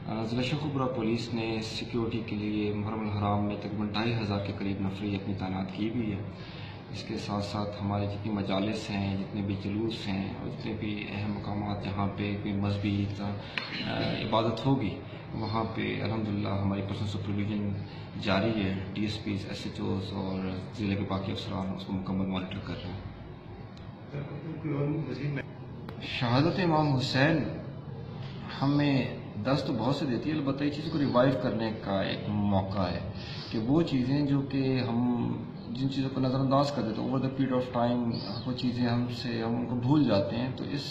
ضلع شیخوپورہ پولیس نے سیکیورٹی کے لیے محرم الحرام میں تقریباً 2500 کے قریب نفری اپنی تعینات کی ہوئی ہے۔ اس کے ساتھ ساتھ ہمارے جتنی مجالس ہیں، جتنے بھی جلوس ہیں اور جتنے بھی اہم مقامات جہاں پہ کوئی مذہبی عبادت ہوگی وہاں پہ الحمدللہ ہماری پرسنل سپرویژن جاری ہے۔ D S Ps, S H Os اور ضلع کے باقی افسران اس کو مکمل مانیٹر کر رہے ہیں۔ شہادت امام حسین ہمیں درس تو بہت سے دیتی ہے، البتہ یہ چیز کو ریوائیو کرنے کا ایک موقع ہے کہ وہ چیزیں جو کہ ہم جن چیزوں کو نظر انداز کر دیتے ہیں over the period of time, وہ چیزیں ہم ان کو بھول جاتے ہیں، تو اس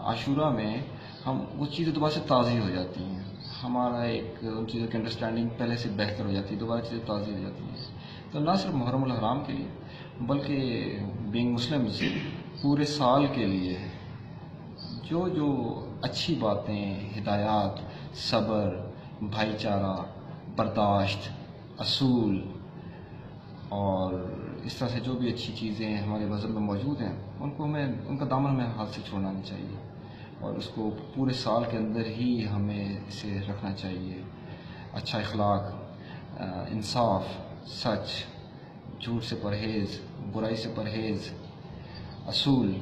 عاشورہ میں وہ چیزیں دوبارہ سے تازی ہو جاتی ہیں، ہمارا ایک ان چیزوں کی انڈرسٹینڈنگ پہلے سے بہتر ہو جاتی ہے، دوبارہ چیزیں تازی ہو جاتی ہیں۔ تو نہ صرف محرم الحرام کے لیے بلکہ بینگ مسلمز پورے سال کے لیے جو اچھی باتیں، ہدایات، صبر، بھائی چارہ، برداشت، اصول اور اس طرح سے جو بھی اچھی چیزیں ہمارے مذہب میں موجود ہیں ان کا دامن ہمیں ہاتھ سے چھوڑنا نہیں چاہیے اور اس کو پورے سال کے اندر ہی ہمیں اسے رکھنا چاہیے۔ اچھا اخلاق، انصاف، سچ، جھوٹ سے پرہیز، برائی سے پرہیز، اصول،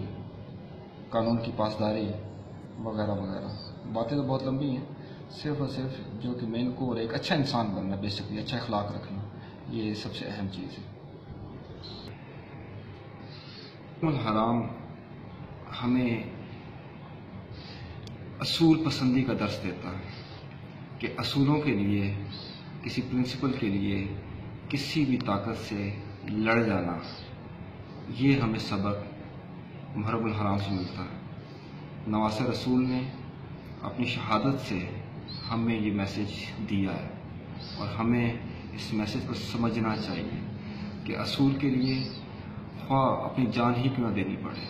قانون کی پاسداری وغیرہ وغیرہ۔ باتیں تو بہت لمبی ہیں، صرف اور صرف جو کہ مین کور ایک اچھا انسان بننا، بیسکلی اچھا اخلاق رکھنا، یہ سب سے اہم چیز ہے۔ الحرام ہمیں اصول پسندی کا درس دیتا ہے کہ اصولوں کے لیے، کسی پرنسپل کے لیے کسی بھی طاقت سے لڑ جانا، یہ ہمیں سبق محرم الحرام سے ملتا ہے۔ نواسہ رسول نے اپنی شہادت سے ہمیں یہ میسج دیا ہے اور ہمیں اس میسج کو سمجھنا چاہیے کہ اصول کے لیے خواہ اپنی جان ہی کیوں نہ دینی پڑے،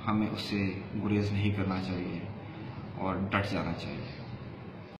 ہمیں اس سے گریز نہیں کرنا چاہیے اور ڈٹ جانا چاہیے۔